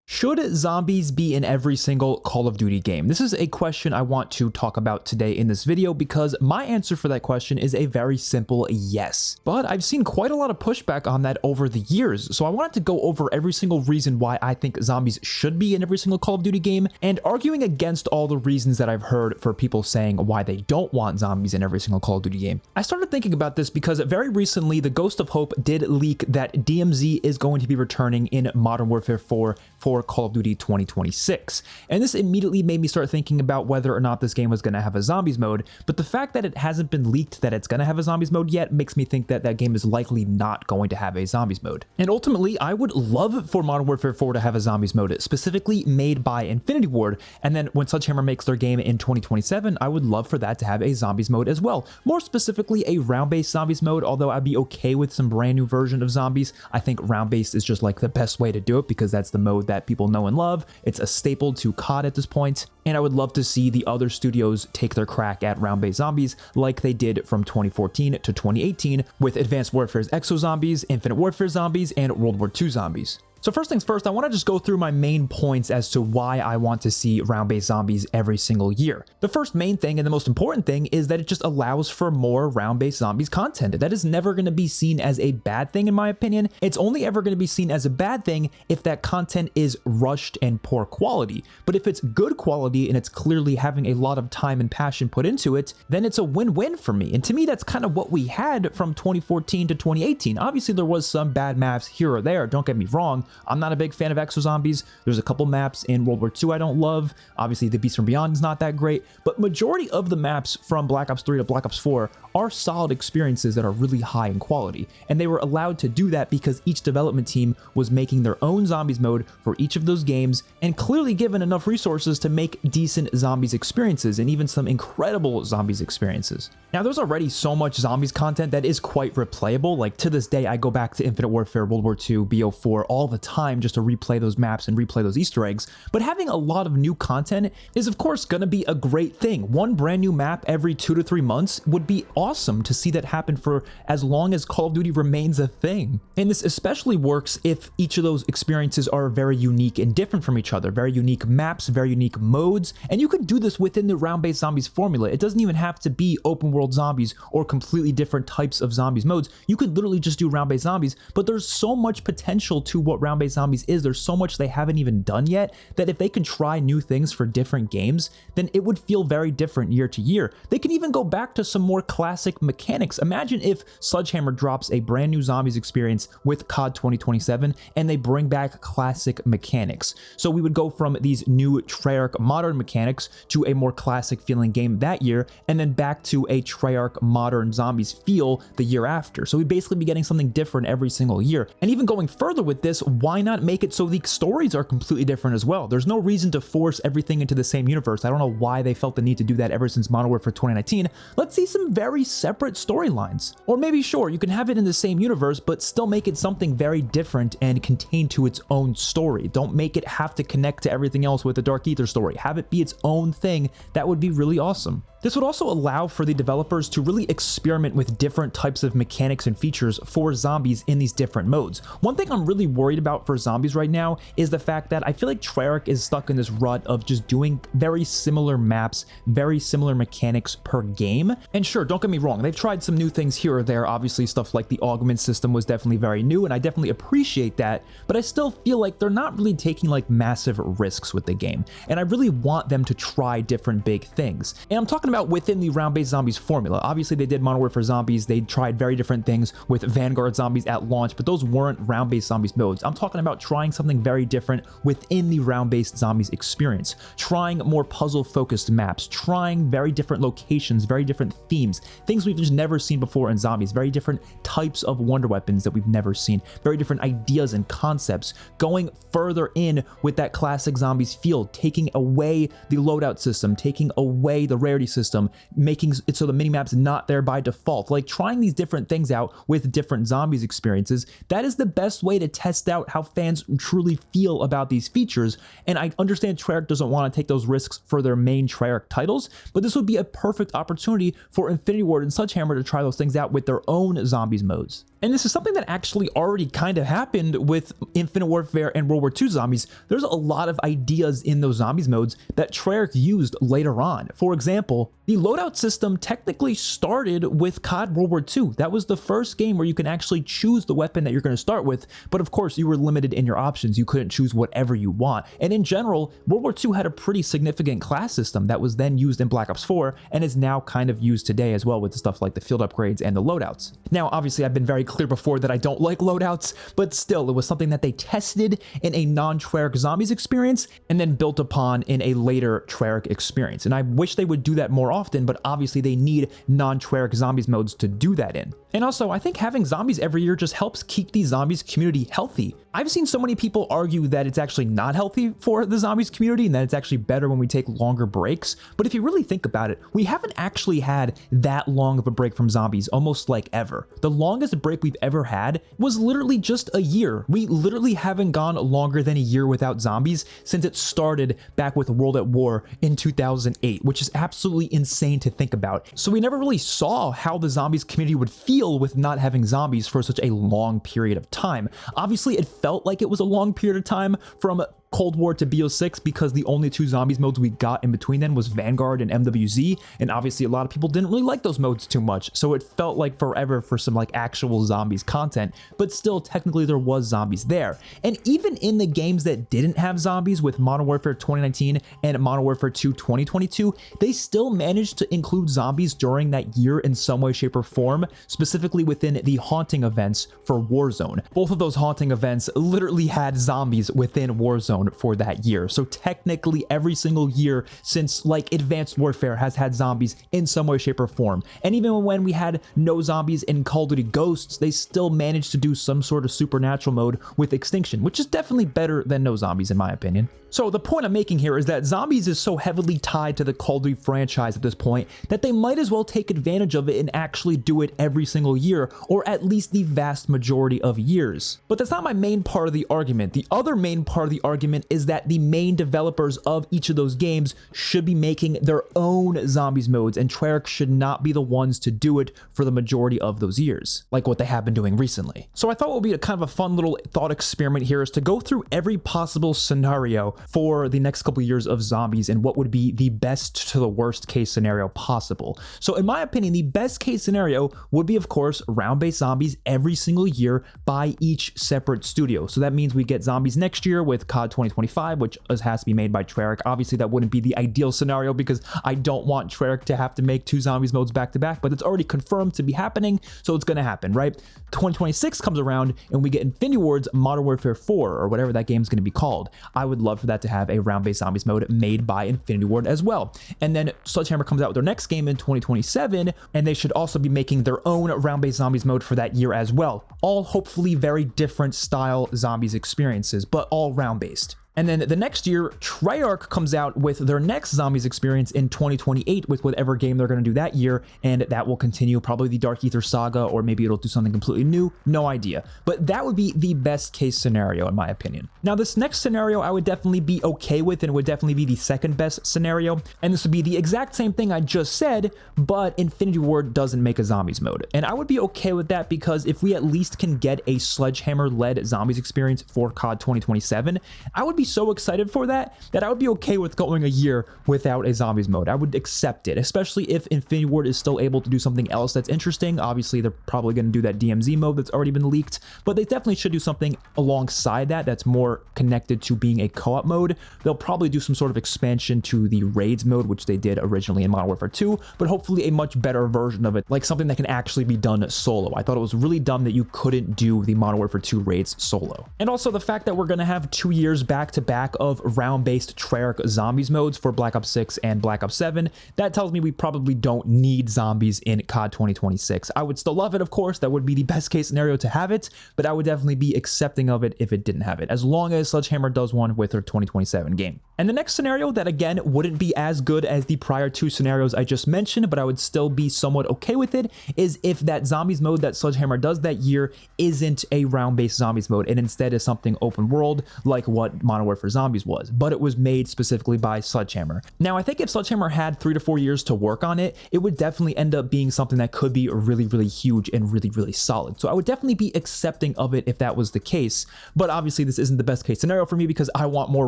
Should zombies be in every single Call of Duty game? This is a question I want to talk about today in this video because my answer for that question is a very simple yes. But I've seen quite a lot of pushback on that over the years, so I wanted to go over every single reason why I think zombies should be in every single Call of Duty game and arguing against all the reasons that I've heard for people saying why they don't want zombies in every single Call of Duty game. I started thinking about this because very recently the Ghost of Hope did leak that DMZ is going to be returning in Modern Warfare 4 for Call of Duty 2026. And this immediately made me start thinking about whether or not this game was going to have a zombies mode, but the fact that it hasn't been leaked that it's going to have a zombies mode yet makes me think that that game is likely not going to have a zombies mode. And ultimately, I would love for Modern Warfare 4 to have a zombies mode, specifically made by Infinity Ward, and then when Sledgehammer makes their game in 2027, I would love for that to have a zombies mode as well. More specifically, a round-based zombies mode, although I'd be okay with some brand new version of zombies. I think round-based is just like the best way to do it because that's the mode that people know and love. It's a staple to COD at this point, and I would love to see the other studios take their crack at round-based zombies like they did from 2014 to 2018 with Advanced Warfare's Exo Zombies, Infinite Warfare Zombies, and World War II Zombies. So first things first, I want to just go through my main points as to why I want to see round-based zombies every single year. The first main thing and the most important thing is that it just allows for more round-based zombies content. That is never going to be seen as a bad thing in my opinion. It's only ever going to be seen as a bad thing if that content is rushed and poor quality. But if it's good quality and it's clearly having a lot of time and passion put into it, then it's a win-win for me. And to me, that's kind of what we had from 2014 to 2018. Obviously, there was some bad maps here or there, don't get me wrong. I'm not a big fan of Exo Zombies. There's a couple maps in World War II I don't love. Obviously, the Beast from Beyond is not that great, but majority of the maps from Black Ops 3 to Black Ops 4 are solid experiences that are really high in quality. And they were allowed to do that because each development team was making their own zombies mode for each of those games and clearly given enough resources to make decent zombies experiences and even some incredible zombies experiences. Now, there's already so much zombies content that is quite replayable. Like to this day, I go back to Infinite Warfare, World War II, BO4 all the time just to replay those maps and replay those Easter eggs. But having a lot of new content is of course going to be a great thing. One brand new map every 2 to 3 months would be awesome to see that happen for as long as Call of Duty remains a thing. And this especially works if each of those experiences are very unique and different from each other. Very unique maps, very unique modes, and you can do this within the round-based zombies formula. It doesn't even have to be open world zombies or completely different types of zombies modes. You could literally just do round-based zombies, but there's so much potential to what round-based zombies is. There's so much they haven't even done yet that if they can try new things for different games, then it would feel very different year to year. They can even go back to some more classic mechanics. Imagine if Sledgehammer drops a brand new zombies experience with COD 2027 and they bring back classic mechanics. So we would go from these new Treyarch modern mechanics to a more classic feeling game that year, and then back to a Treyarch modern zombies feel the year after. So we'd basically be getting something different every single year. And even going further with this, why not make it so the stories are completely different as well? There's no reason to force everything into the same universe. I don't know why they felt the need to do that ever since Modern Warfare 2019. Let's see some very separate storylines. Or maybe sure, you can have it in the same universe, but still make it something very different and contained to its own story. Don't make it have to connect to everything else with the Dark Ether story. Have it be its own thing. That would be really awesome. This would also allow for the developers to really experiment with different types of mechanics and features for zombies in these different modes. One thing I'm really worried about for zombies right now is the fact that I feel like Treyarch is stuck in this rut of just doing very similar maps, very similar mechanics per game. And sure, don't get me wrong, they've tried some new things here or there. Obviously, stuff like the augment system was definitely very new, and I definitely appreciate that, but I still feel like they're not really taking like massive risks with the game. And I really want them to try different big things. And I'm talking about within the round-based zombies formula. Obviously, they did Modern Warfare Zombies. They tried very different things with Vanguard Zombies at launch, but those weren't round-based zombies modes. I'm talking about trying something very different within the round-based zombies experience, trying more puzzle-focused maps, trying very different locations, very different themes, things we've just never seen before in zombies, very different types of wonder weapons that we've never seen, very different ideas and concepts, going further in with that classic zombies feel, taking away the loadout system, taking away the rarity system, system, making it so the minimap's not there by default. Like trying these different things out with different zombies experiences, that is the best way to test out how fans truly feel about these features. And I understand Treyarch doesn't want to take those risks for their main Treyarch titles, but this would be a perfect opportunity for Infinity Ward and Sledgehammer to try those things out with their own zombies modes. And this is something that actually already kind of happened with Infinite Warfare and World War II zombies. There's a lot of ideas in those zombies modes that Treyarch used later on. For example, the loadout system technically started with COD World War II. That was the first game where you can actually choose the weapon that you're going to start with, but of course you were limited in your options. You couldn't choose whatever you want. And in general, World War II had a pretty significant class system that was then used in Black Ops 4 and is now kind of used today as well with stuff like the field upgrades and the loadouts. Now, obviously, I've been very clear before that I don't like loadouts, but still, it was something that they tested in a non-Treyarch zombies experience and then built upon in a later Treyarch experience. And I wish they would do that more often, but obviously they need non-Treyarch zombies modes to do that in. And also, I think having zombies every year just helps keep the zombies community healthy. I've seen so many people argue that it's actually not healthy for the zombies community and that it's actually better when we take longer breaks. But if you really think about it, we haven't actually had that long of a break from zombies, almost like ever. The longest break we've ever had was literally just a year. We literally haven't gone longer than a year without zombies since it started back with World at War in 2008, which is absolutely insane to think about. So we never really saw how the zombies community would feel with not having zombies for such a long period of time. Obviously, it felt like it was a long period of time from Cold War to BO6 because the only two zombies modes we got in between then was Vanguard and MWZ, and obviously a lot of people didn't really like those modes too much, so it felt like forever for some like actual zombies content, but still technically there was zombies there. And even in the games that didn't have zombies with Modern Warfare 2019 and Modern Warfare 2 2022, they still managed to include zombies during that year in some way, shape, or form, specifically within the haunting events for Warzone. Both of those haunting events literally had zombies within Warzone for that year. So technically every single year since like Advanced Warfare has had zombies in some way, shape, or form. And even when we had no zombies in Call of Duty Ghosts, they still managed to do some sort of supernatural mode with Extinction, which is definitely better than no zombies in my opinion. So the point I'm making here is that zombies is so heavily tied to the Call of Duty franchise at this point that they might as well take advantage of it and actually do it every single year, or at least the vast majority of years. But that's not my main part of the argument. The other main part of the argument is that the main developers of each of those games should be making their own zombies modes, and Treyarch should not be the ones to do it for the majority of those years, like what they have been doing recently. So I thought it would be a kind of a fun little thought experiment here is to go through every possible scenario for the next couple of years of zombies and what would be the best to the worst case scenario possible. So in my opinion, the best case scenario would be, of course, round-based zombies every single year by each separate studio. So that means we get zombies next year with COD 2025, which has to be made by Treyarch. Obviously, that wouldn't be the ideal scenario because I don't want Treyarch to have to make two zombies modes back to back, but it's already confirmed to be happening, so it's going to happen, right? 2026 comes around and we get Infinity Ward's Modern Warfare 4 or whatever that game's going to be called. I would love for that to have a round-based zombies mode made by Infinity Ward as well. And then Sledgehammer comes out with their next game in 2027, and they should also be making their own round-based zombies mode for that year as well. All hopefully very different style zombies experiences, but all round-based. And then the next year, Treyarch comes out with their next zombies experience in 2028 with whatever game they're going to do that year, and that will continue probably the Dark Ether saga, or maybe it'll do something completely new, no idea. But that would be the best case scenario in my opinion. Now this next scenario I would definitely be okay with, and would definitely be the second best scenario, and this would be the exact same thing I just said, but Infinity Ward doesn't make a zombies mode. And I would be okay with that because if we at least can get a Sledgehammer-led zombies experience for COD 2027, I would be so excited for that I would be okay with going a year without a zombies mode. I would accept it, especially if Infinity Ward is still able to do something else that's interesting. Obviously, they're probably going to do that DMZ mode that's already been leaked, but they definitely should do something alongside that that's more connected to being a co-op mode. They'll probably do some sort of expansion to the raids mode, which they did originally in Modern Warfare 2, but hopefully a much better version of it, like something that can actually be done solo. I thought it was really dumb that you couldn't do the Modern Warfare 2 raids solo. And also the fact that we're going to have 2 years back to back-to-back of round-based Treyarch zombies modes for Black Ops 6 and Black Ops 7, that tells me we probably don't need zombies in COD 2026. I would still love it, of course. That would be the best case scenario to have it, but I would definitely be accepting of it if it didn't have it, as long as Sledgehammer does one with their 2027 game. And the next scenario that, again, wouldn't be as good as the prior two scenarios I just mentioned, but I would still be somewhat okay with it, is if that zombies mode that Sledgehammer does that year isn't a round-based zombies mode and instead is something open world like what Modern Warfare Zombies was, but it was made specifically by Sledgehammer. Now, I think if Sledgehammer had 3 to 4 years to work on it, it would definitely end up being something that could be really, really huge and really, really solid. So I would definitely be accepting of it if that was the case, but obviously this isn't the best case scenario for me because I want more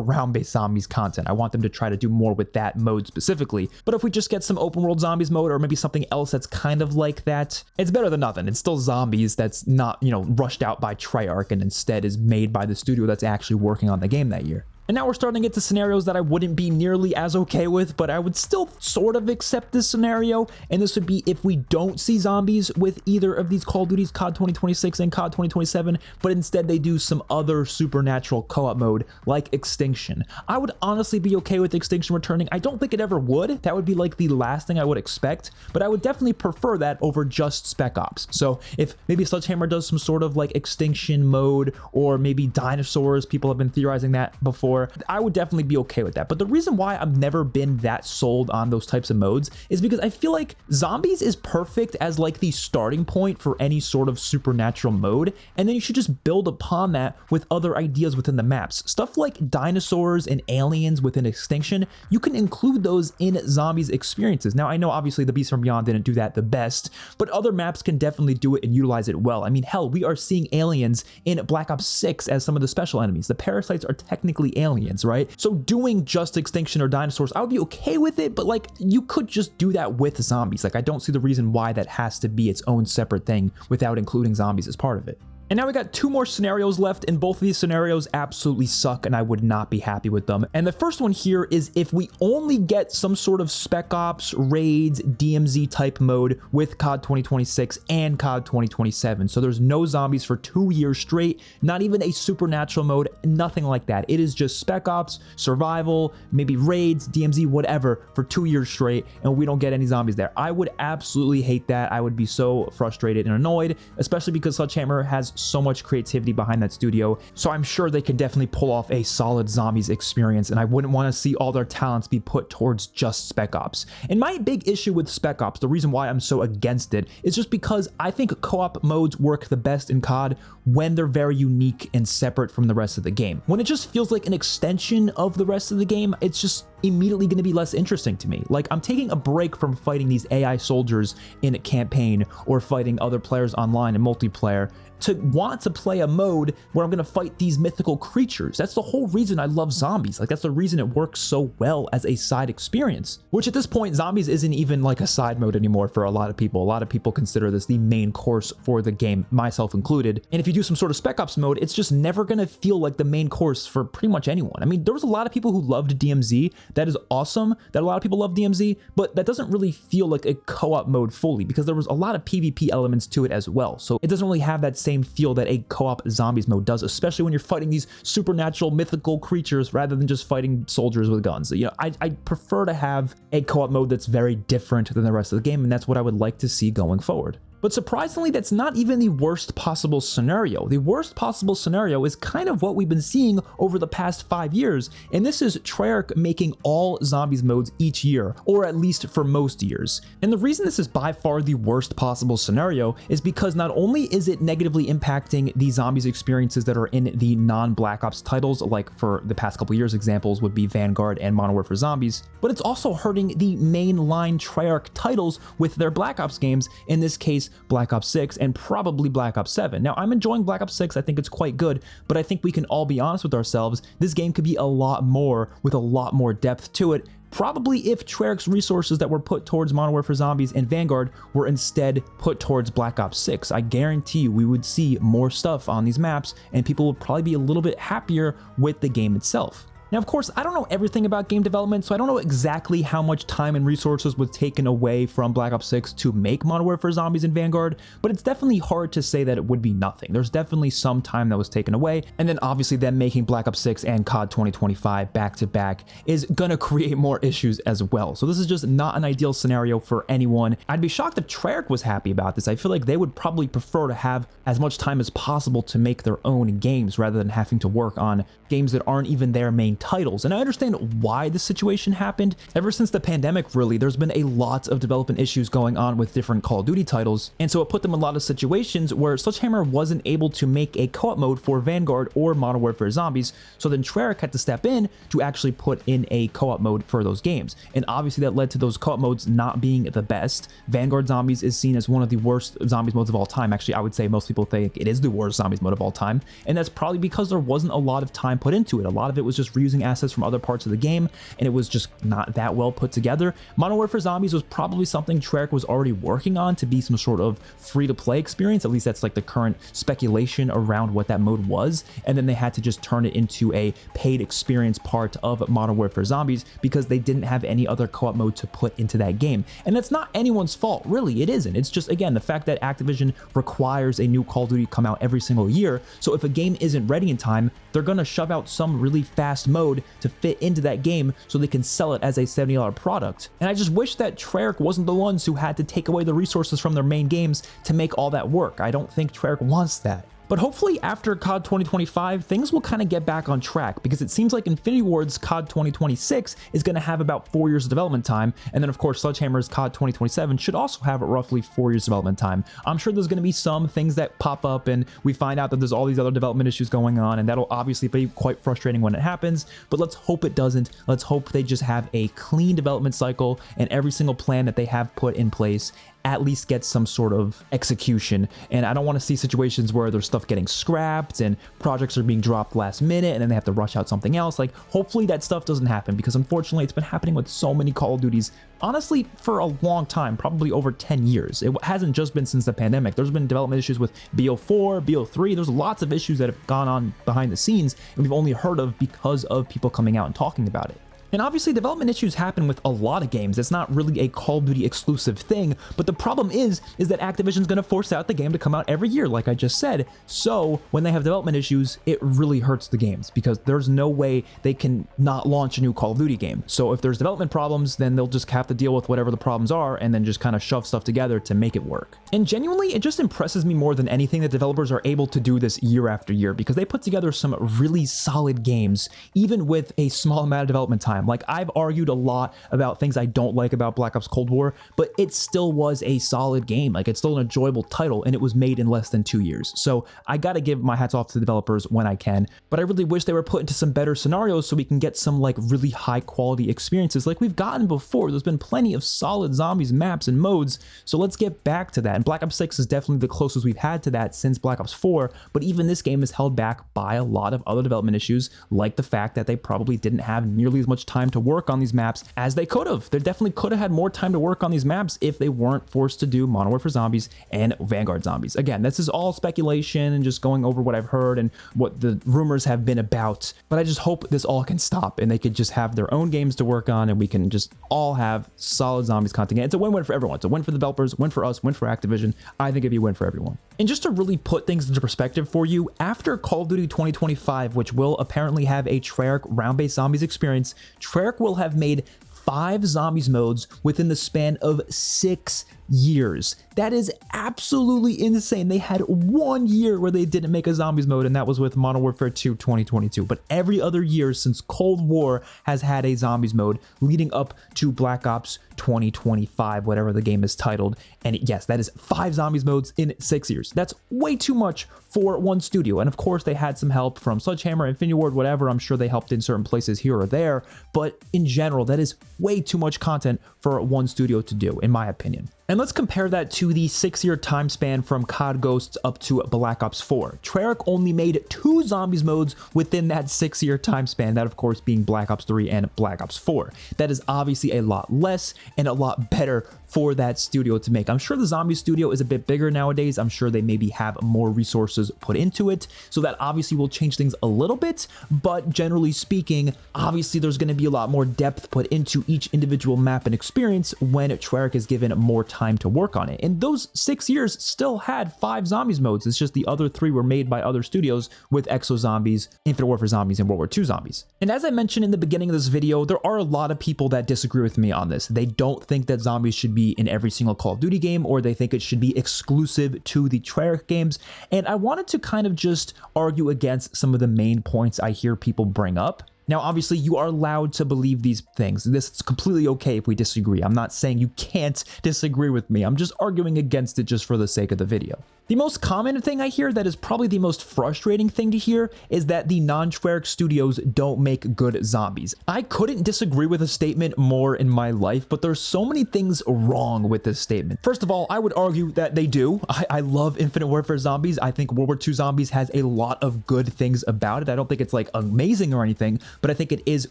round-based zombies content. I want them to try to do more with that mode specifically, but if we just get some open world zombies mode or maybe something else that's kind of like that, it's better than nothing. It's still zombies that's not, you know, rushed out by Treyarch and instead is made by the studio that's actually working on the game that year. And now we're starting to get to scenarios that I wouldn't be nearly as okay with, but I would still sort of accept this scenario. And this would be if we don't see zombies with either of these Call of Duties, COD 2026 and COD 2027, but instead they do some other supernatural co-op mode like Extinction. I would honestly be okay with Extinction returning. I don't think it ever would. That would be like the last thing I would expect, but I would definitely prefer that over just Spec Ops. So if maybe Sledgehammer does some sort of like Extinction mode or maybe dinosaurs, people have been theorizing that before, I would definitely be okay with that. But the reason why I've never been that sold on those types of modes is because I feel like zombies is perfect as like the starting point for any sort of supernatural mode, and then you should just build upon that with other ideas within the maps. Stuff like dinosaurs and aliens within Extinction, you can include those in zombies experiences. Now I know obviously the Beast from Beyond didn't do that the best, but other maps can definitely do it and utilize it well. I mean, hell, we are seeing aliens in Black Ops 6 as some of the special enemies. The parasites are technically aliens, right? So doing just Extinction or dinosaurs, I would be okay with it, but like you could just do that with zombies. Like I don't see the reason why that has to be its own separate thing without including zombies as part of it. And now we got 2 more scenarios left, and both of these scenarios absolutely suck and I would not be happy with them. And the first one here is if we only get some sort of Spec Ops, Raids, DMZ type mode with COD 2026 and COD 2027. So there's no zombies for 2 years straight, not even a supernatural mode, nothing like that. It is just Spec Ops, survival, maybe Raids, DMZ, whatever for 2 years straight, and we don't get any zombies there. I would absolutely hate that. I would be so frustrated and annoyed, especially because Sledgehammer has so much creativity behind that studio, so I'm sure they can definitely pull off a solid zombies experience, and I wouldn't want to see all their talents be put towards just Spec Ops. And my big issue with Spec Ops, the reason why I'm so against it, is just because I think co-op modes work the best in COD when they're very unique and separate from the rest of the game. When it just feels like an extension of the rest of the game, it's just immediately going to be less interesting to me. Like I'm taking a break from fighting these AI soldiers in a campaign or fighting other players online in multiplayer to want to play a mode where I'm going to fight these mythical creatures. That's the whole reason I love zombies. Like that's the reason it works so well as a side experience, which at this point, zombies isn't even like a side mode anymore for a lot of people. A lot of people consider this the main course for the game, myself included. And if you do some sort of Spec Ops mode, it's just never going to feel like the main course for pretty much anyone. I mean, there was a lot of people who loved DMZ. That is awesome that a lot of people love DMZ, but that doesn't really feel like a co-op mode fully because there was a lot of PvP elements to it as well. So it doesn't really have that same feel that a co-op zombies mode does, especially when you're fighting these supernatural mythical creatures rather than just fighting soldiers with guns. You know, I prefer to have a co-op mode that's very different than the rest of the game, and that's what I would like to see going forward. But surprisingly, that's not even the worst possible scenario. The worst possible scenario is kind of what we've been seeing over the past 5 years, and this is Treyarch making all zombies modes each year, or at least for most years. And the reason this is by far the worst possible scenario is because not only is it negatively impacting the zombies experiences that are in the non-Black Ops titles, like for the past couple years examples would be Vanguard and Modern Warfare Zombies, but it's also hurting the mainline Treyarch titles with their Black Ops games, in this case Black Ops 6 and probably Black Ops 7. Now, I'm enjoying Black Ops 6, I think it's quite good, but I think we can all be honest with ourselves, this game could be a lot more with a lot more depth to it, probably if Treyarch's resources that were put towards Modern Warfare Zombies and Vanguard were instead put towards Black Ops 6. I guarantee you we would see more stuff on these maps and people would probably be a little bit happier with the game itself. Now, of course, I don't know everything about game development, so I don't know exactly how much time and resources was taken away from Black Ops 6 to make Modern Warfare Zombies and Vanguard, but it's definitely hard to say that it would be nothing. There's definitely some time that was taken away, and then obviously them making Black Ops 6 and COD 2025 back to back is gonna create more issues as well. So this is just not an ideal scenario for anyone. I'd be shocked if Treyarch was happy about this. I feel like they would probably prefer to have as much time as possible to make their own games rather than having to work on games that aren't even their main titles. And I understand why this situation happened. Ever since the pandemic, really, there's been a lot of development issues going on with different Call of Duty titles, and so it put them in a lot of situations where Sledgehammer wasn't able to make a co-op mode for Vanguard or Modern Warfare Zombies, so then Treyarch had to step in to actually put in a co-op mode for those games. And obviously that led to those co-op modes not being the best. Vanguard Zombies is seen as one of the worst zombies modes of all time. Actually, I would say most people think it is the worst zombies mode of all time, and that's probably because there wasn't a lot of time put into it. A lot of it was just reusing assets from other parts of the game, and it was just not that well put together. Modern Warfare Zombies was probably something Treyarch was already working on to be some sort of free-to-play experience. At least that's like the current speculation around what that mode was, and then they had to just turn it into a paid experience part of Modern Warfare Zombies because they didn't have any other co-op mode to put into that game. And that's not anyone's fault, really. It isn't. It's just, again, the fact that Activision requires a new Call of Duty come out every single year, so if a game isn't ready in time, they're gonna shove out some really fast mode to fit into that game so they can sell it as a $70 product. And I just wish that Treyarch wasn't the ones who had to take away the resources from their main games to make all that work. I don't think Treyarch wants that. But hopefully after COD 2025, things will kind of get back on track, because it seems like Infinity Ward's COD 2026 is going to have about 4 years of development time, and then of course Sledgehammer's COD 2027 should also have roughly 4 years development time. I'm sure there's going to be some things that pop up and we find out that there's all these other development issues going on, and that'll obviously be quite frustrating when it happens, but let's hope it doesn't. Let's hope they just have a clean development cycle and every single plan that they have put in place at least get some sort of execution. And I don't want to see situations where there's stuff getting scrapped and projects are being dropped last minute and then they have to rush out something else. Like, hopefully that stuff doesn't happen, because unfortunately it's been happening with so many Call of Duties, honestly, for a long time, probably over 10 years. It hasn't just been since the pandemic. There's been development issues with BO4, BO3. There's lots of issues that have gone on behind the scenes and we've only heard of because of people coming out and talking about it. And obviously development issues happen with a lot of games. It's not really a Call of Duty exclusive thing, but the problem is that Activision's going to force out the game to come out every year, like I just said. So when they have development issues, it really hurts the games, because there's no way they can not launch a new Call of Duty game. So if there's development problems, then they'll just have to deal with whatever the problems are and then just kind of shove stuff together to make it work. And genuinely, it just impresses me more than anything that developers are able to do this year after year, because they put together some really solid games, even with a small amount of development time. Like, I've argued a lot about things I don't like about Black Ops Cold War, but it still was a solid game. Like, it's still an enjoyable title, and it was made in less than 2 years. So I gotta give my hats off to the developers when I can, but I really wish they were put into some better scenarios so we can get some like really high quality experiences like we've gotten before. There's been plenty of solid zombies maps and modes, so let's get back to that. And Black Ops 6 is definitely the closest we've had to that since Black Ops 4, but even this game is held back by a lot of other development issues, like the fact that they probably didn't have nearly as much time to work on these maps as they could have. They definitely could have had more time to work on these maps if they weren't forced to do Modern Warfare Zombies and Vanguard Zombies. Again, this is all speculation and just going over what I've heard and what the rumors have been about, but I just hope this all can stop and they could just have their own games to work on and we can just all have solid zombies content. It's a win-win for everyone. It's a win for the developers, win for us, win for Activision. I think it'd be a win for everyone. And just to really put things into perspective for you, after Call of Duty 2025, which will apparently have a Treyarch round-based zombies experience, Treyarch will have made 5 zombies modes within the span of 6 years. That is absolutely insane. They had 1 year where they didn't make a zombies mode, and that was with Modern Warfare 2 2022. But every other year since Cold War has had a zombies mode leading up to Black Ops 2025, whatever the game is titled. And yes, that is 5 zombies modes in 6 years. That's way too much for one studio. And of course, they had some help from Sledgehammer, Infinity Ward, whatever. I'm sure they helped in certain places here or there. But in general, that is way too much content for one studio to do, in my opinion. And let's compare that to the 6-year time span from COD Ghosts up to Black Ops 4. Treyarch only made 2 zombies modes within that 6-year time span, that of course being Black Ops 3 and Black Ops 4. That is obviously a lot less and a lot better for that studio to make. I'm sure the zombie studio is a bit bigger nowadays. I'm sure they maybe have more resources put into it, so that obviously will change things a little bit, but generally speaking, obviously there's going to be a lot more depth put into each individual map and experience when Treyarch is given more time to work on it. And those 6 years still had 5 zombies modes. It's just the other 3 were made by other studios with Exo Zombies, Infinite Warfare Zombies, and World War II Zombies. And as I mentioned in the beginning of this video, there are a lot of people that disagree with me on this. They don't think that zombies should be in every single Call of Duty game, or they think it should be exclusive to the Treyarch games. And I wanted to kind of just argue against some of the main points I hear people bring up. Now, obviously, you are allowed to believe these things. This is completely okay if we disagree. I'm not saying you can't disagree with me. I'm just arguing against it just for the sake of the video. The most common thing I hear that is probably the most frustrating thing to hear is that the non-Treyarch studios don't make good zombies. I couldn't disagree with a statement more in my life, but there's so many things wrong with this statement. First of all, I would argue that they do. I love Infinite Warfare Zombies. I think World War II Zombies has a lot of good things about it. I don't think it's like amazing or anything, but I think it is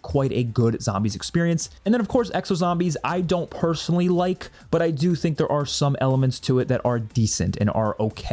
quite a good zombies experience. And then of course, Exo Zombies, I don't personally like, but I do think there are some elements to it that are decent and are okay.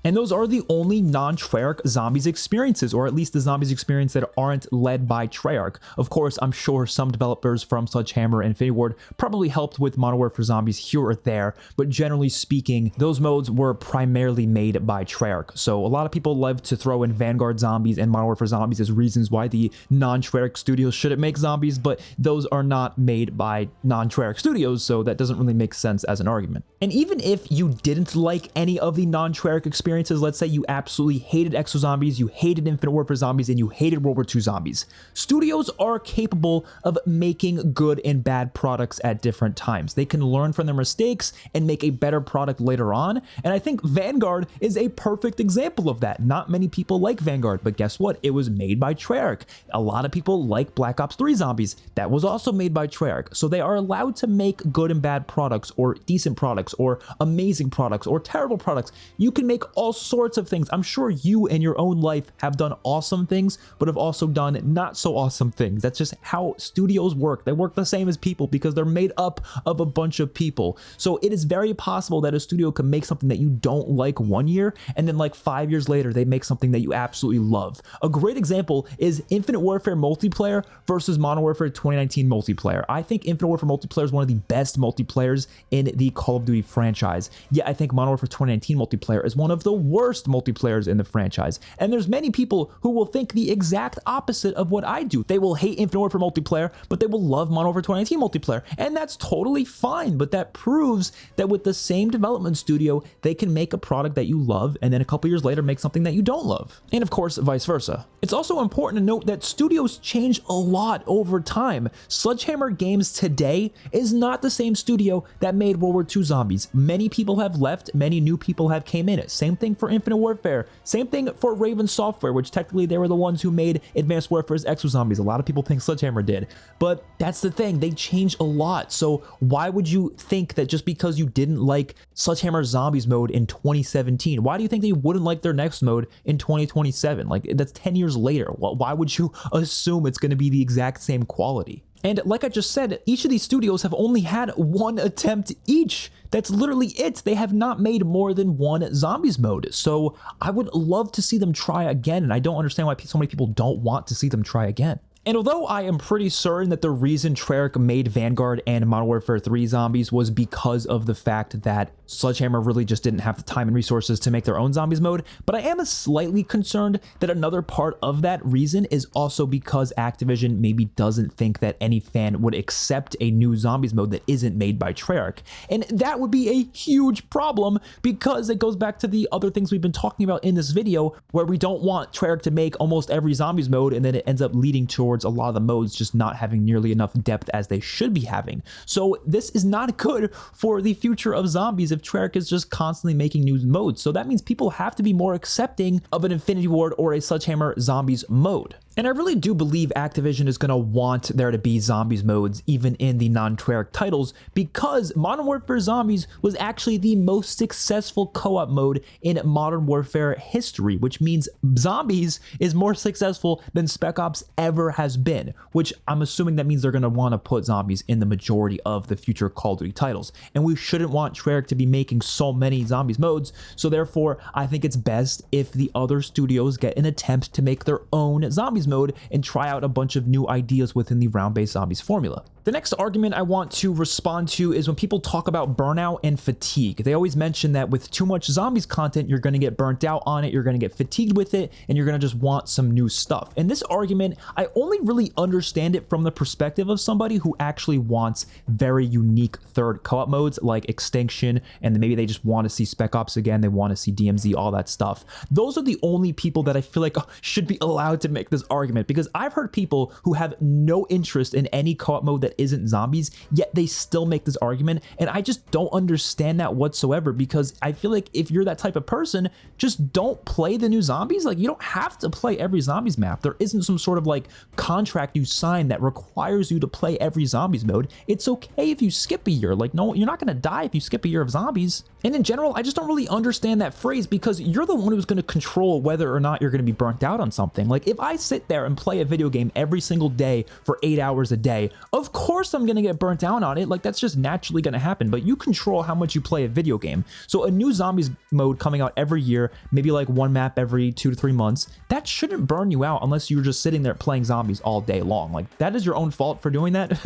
And those are the only non-Treyarch zombies experiences, or at least the zombies experience that aren't led by Treyarch. Of course, I'm sure some developers from Sledgehammer and Infinity Ward probably helped with Modern Warfare Zombies here or there, but generally speaking, those modes were primarily made by Treyarch. So a lot of people love to throw in Vanguard Zombies and Modern Warfare Zombies as reasons why the non-Treyarch studios shouldn't make zombies, but those are not made by non-Treyarch studios, so that doesn't really make sense as an argument. And even if you didn't like any of the non-Treyarch experiences, let's say you absolutely hated Exo Zombies, you hated Infinite Warfare Zombies, and you hated World War II Zombies, studios are capable of making good and bad products at different times. They can learn from their mistakes and make a better product later on, and I think Vanguard is a perfect example of that. Not many people like Vanguard, but guess what? It was made by Treyarch. A lot of people like Black Ops 3 Zombies. That was also made by Treyarch. So they are allowed to make good and bad products, or decent products, or amazing products, or terrible products. You can make all sorts of things. I'm sure you in your own life have done awesome things, but have also done not so awesome things. That's just how studios work. They work the same as people because they're made up of a bunch of people. So it is very possible that a studio can make something that you don't like one year, and then like 5 years later, they make something that you absolutely love. A great example is Infinite Warfare multiplayer versus Modern Warfare 2019 multiplayer. I think Infinite Warfare multiplayer is one of the best multiplayers in the Call of Duty franchise. Yet I think Modern Warfare 2019 multiplayer is one of the worst multiplayers in the franchise. And there's many people who will think the exact opposite of what I do. They will hate Infinite Warfare multiplayer, but they will love Modern Warfare 2019 multiplayer. And that's totally fine, but that proves that with the same development studio, they can make a product that you love and then a couple years later make something that you don't love. And of course, vice versa. It's also important to note that studios change a lot over time. Sledgehammer Games today is not the same studio that made World War II Zombies. Many people have left, many new people have came in. Same thing for Infinite Warfare. Same thing for Raven Software, which technically they were the ones who made Advanced Warfare's Exo Zombies. A lot of people think Sledgehammer did, but that's the thing. They change a lot. So why would you think that just because you didn't like Sledgehammer Zombies mode in 2017, why do you think they wouldn't like their next mode in 2027? Like, that's 10 years later. Why would you assume it's going to be the exact same quality? And like I just said, each of these studios have only had one attempt each. That's literally it. They have not made more than one zombies mode. So I would love to see them try again. And I don't understand why so many people don't want to see them try again. And although I am pretty certain that the reason Treyarch made Vanguard and Modern Warfare 3 Zombies was because of the fact that Sledgehammer really just didn't have the time and resources to make their own zombies mode, but I am slightly concerned that another part of that reason is also because Activision maybe doesn't think that any fan would accept a new zombies mode that isn't made by Treyarch. And that would be a huge problem because it goes back to the other things we've been talking about in this video, where we don't want Treyarch to make almost every zombies mode and then it ends up leading towards a lot of the modes just not having nearly enough depth as they should be having. So this is not good for the future of zombies if Treyarch is just constantly making new modes. So that means people have to be more accepting of an Infinity Ward or a Sledgehammer Zombies mode. And I really do believe Activision is going to want there to be zombies modes even in the non-Treyarch titles, because Modern Warfare Zombies was actually the most successful co-op mode in Modern Warfare history, which means zombies is more successful than Spec Ops ever has been, which I'm assuming that means they're going to want to put zombies in the majority of the future Call of Duty titles. And we shouldn't want Treyarch to be making so many zombies modes, so therefore I think it's best if the other studios get an attempt to make their own zombies mode and try out a bunch of new ideas within the round-based zombies formula. The next argument I want to respond to is when people talk about burnout and fatigue. They always mention that with too much zombies content, you're going to get burnt out on it, you're going to get fatigued with it, and you're going to just want some new stuff. And this argument, I only really understand it from the perspective of somebody who actually wants very unique third co-op modes like Extinction, and maybe they just want to see Spec Ops again, they want to see DMZ, all that stuff. Those are the only people that I feel like should be allowed to make this argument, because I've heard people who have no interest in any co-op mode that isn't zombies, yet they still make this argument, and I just don't understand that whatsoever, because I feel like if you're that type of person, just don't play the new zombies. Like, you don't have to play every zombies map. There isn't some sort of like contract you sign that requires you to play every zombies mode. It's okay if you skip a year. Like, no, you're not going to die if you skip a year of zombies. And in general, I just don't really understand that phrase, because you're the one who's going to control whether or not you're going to be burnt out on something. Like, if I sit there and play a video game every single day for 8 hours a day, of course I'm going to get burnt out on it. Like, that's just naturally going to happen, but you control how much you play a video game. So a new zombies mode coming out every year, maybe like one map every 2 to 3 months, that shouldn't burn you out unless you're just sitting there playing zombies all day long. Like, that is your own fault for doing that.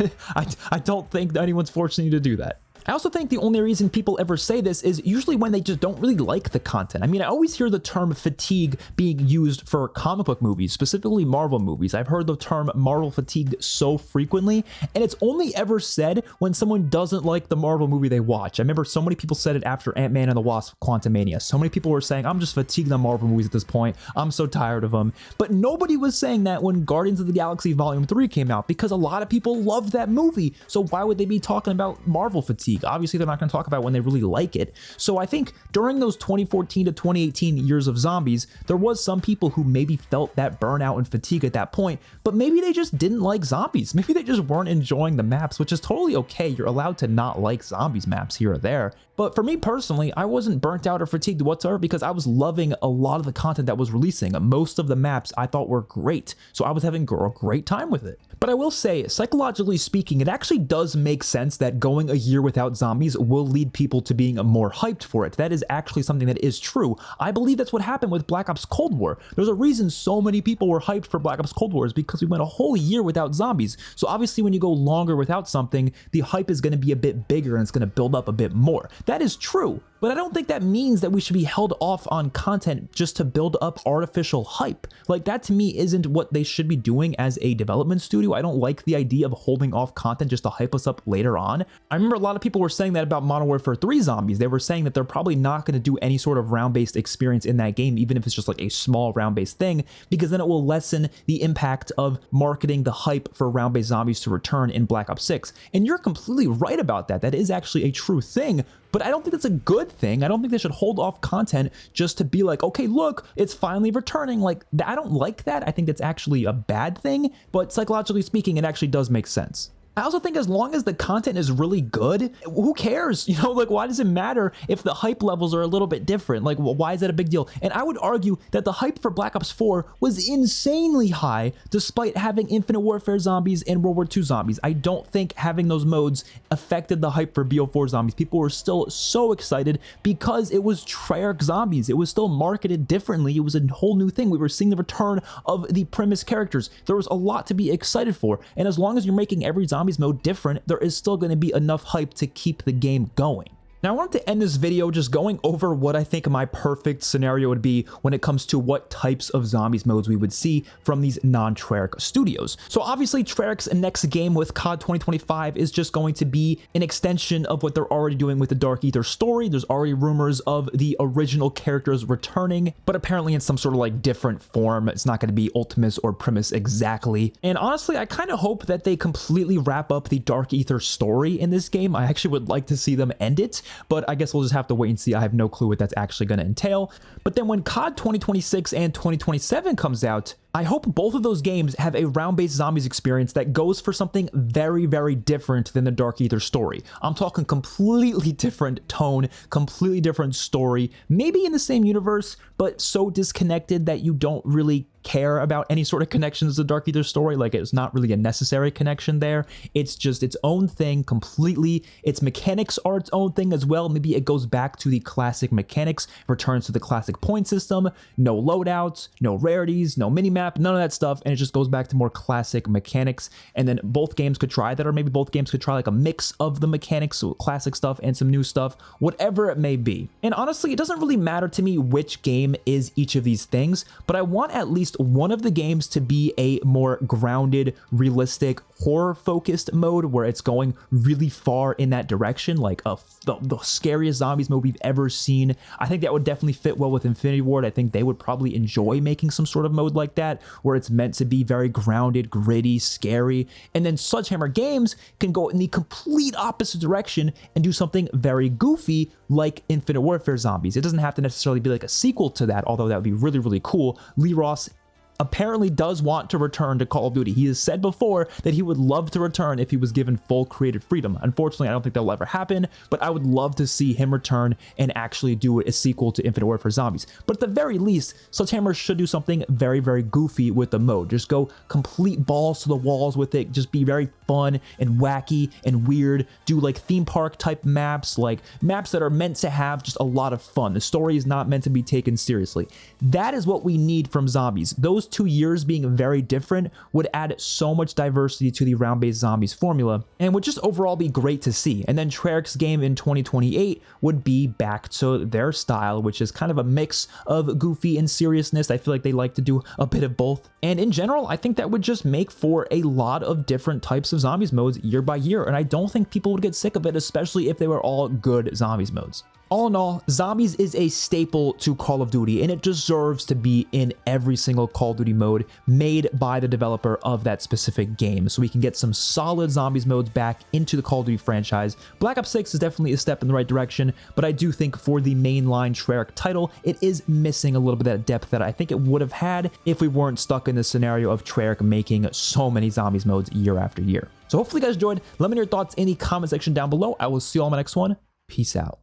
I don't think that anyone's forcing you to do that. I also think the only reason people ever say this is usually when they just don't really like the content. I mean, I always hear the term fatigue being used for comic book movies, specifically Marvel movies. I've heard the term Marvel fatigue so frequently, and it's only ever said when someone doesn't like the Marvel movie they watch. I remember so many people said it after Ant-Man and the Wasp: Quantumania. So many people were saying, I'm just fatigued on Marvel movies at this point. I'm so tired of them. But nobody was saying that when Guardians of the Galaxy Volume 3 came out, because a lot of people loved that movie. So why would they be talking about Marvel fatigue? Obviously, they're not going to talk about when they really like it. So I think during those 2014 to 2018 years of zombies, there was some people who maybe felt that burnout and fatigue at that point, but maybe they just didn't like zombies. Maybe they just weren't enjoying the maps, which is totally okay. You're allowed to not like zombies maps here or there. But for me personally, I wasn't burnt out or fatigued whatsoever, because I was loving a lot of the content that was releasing. Most of the maps I thought were great, so I was having a great time with it. But I will say, psychologically speaking, it actually does make sense that going a year without zombies will lead people to being more hyped for it. That is actually something that is true. I believe that's what happened with Black Ops Cold War. There's a reason so many people were hyped for Black Ops Cold War, is because we went a whole year without zombies. So obviously when you go longer without something, the hype is going to be a bit bigger and it's going to build up a bit more. That is true. But I don't think that means that we should be held off on content just to build up artificial hype. Like, that to me isn't what they should be doing as a development studio. I don't like the idea of holding off content just to hype us up later on. I remember a lot of people were saying that about Modern Warfare 3 Zombies. They were saying that they're probably not going to do any sort of round-based experience in that game, even if it's just like a small round-based thing, because then it will lessen the impact of marketing the hype for round-based zombies to return in Black Ops 6. And you're completely right about that. That is actually a true thing. But I don't think that's a good thing. I don't think they should hold off content just to be like, okay, look, it's finally returning. Like, I don't like that. I think that's actually a bad thing. But psychologically speaking, it actually does make sense. I also think as long as the content is really good, who cares? You know, like, why does it matter if the hype levels are a little bit different? Like, why is that a big deal? And I would argue that the hype for Black Ops 4 was insanely high, despite having Infinite Warfare zombies and World War II zombies. I don't think having those modes affected the hype for BO4 zombies. People were still so excited because it was Treyarch zombies. It was still marketed differently. It was a whole new thing. We were seeing the return of the premise characters. There was a lot to be excited for. And as long as you're making every zombies mode different, there is still going to be enough hype to keep the game going. Now, I wanted to end this video just going over what I think my perfect scenario would be when it comes to what types of zombies modes we would see from these non-Treyarch studios. So obviously, Treyarch's next game with COD 2025 is just going to be an extension of what they're already doing with the Dark Ether story. There's already rumors of the original characters returning, but apparently in some sort of like different form. It's not going to be Ultimus or Primus exactly. And honestly, I kind of hope that they completely wrap up the Dark Ether story in this game. I actually would like to see them end it, but I guess we'll just have to wait and see. I have no clue what that's actually going to entail. But then when COD 2026 and 2027 comes out, I hope both of those games have a round-based zombies experience that goes for something very, very different than the Dark Ether story. I'm talking completely different tone, completely different story, maybe in the same universe, but so disconnected that you don't really care about any sort of connections to the Dark Ether story. Like, it's not really a necessary connection there. It's just its own thing completely. Its mechanics are its own thing as well. Maybe it goes back to the classic mechanics, returns to the classic point system, no loadouts, no rarities, no minimap, none of that stuff, and it just goes back to more classic mechanics. And then both games could try that, or maybe both games could try like a mix of the mechanics, so classic stuff and some new stuff, whatever it may be. And honestly, it doesn't really matter to me which game is each of these things, but I want at least one of the games to be a more grounded, realistic, horror-focused mode where it's going really far in that direction, like the scariest zombies mode we've ever seen. I think that would definitely fit well with Infinity Ward. I think they would probably enjoy making some sort of mode like that, where it's meant to be very grounded, gritty, scary. And then Sledgehammer Games can go in the complete opposite direction and do something very goofy like Infinite Warfare Zombies. It doesn't have to necessarily be like a sequel to that, although that would be really, really cool. Lee Ross apparently does want to return to Call of Duty. He has said before that he would love to return if he was given full creative freedom. Unfortunately, I don't think that will ever happen, but I would love to see him return and actually do a sequel to Infinite Warfare Zombies. But at the very least, Sledgehammer should do something very, very goofy with the mode. Just go complete balls to the walls with it. Just be very fun and wacky and weird. Do like theme park type maps, like maps that are meant to have just a lot of fun. The story is not meant to be taken seriously. That is what we need from zombies. Those 2 years being very different would add so much diversity to the round-based zombies formula and would just overall be great to see. And then Treyarch's game in 2028 would be back to their style, which is kind of a mix of goofy and seriousness. I feel like they like to do a bit of both. And in general, I think that would just make for a lot of different types of zombies modes year by year. And I don't think people would get sick of it, especially if they were all good zombies modes. All in all, Zombies is a staple to Call of Duty, and it deserves to be in every single Call of Duty mode made by the developer of that specific game, so we can get some solid Zombies modes back into the Call of Duty franchise. Black Ops 6 is definitely a step in the right direction, but I do think for the mainline Treyarch title, it is missing a little bit of that depth that I think it would have had if we weren't stuck in the scenario of Treyarch making so many Zombies modes year after year. So hopefully you guys enjoyed. Let me know your thoughts in the comment section down below. I will see you all in my next one. Peace out.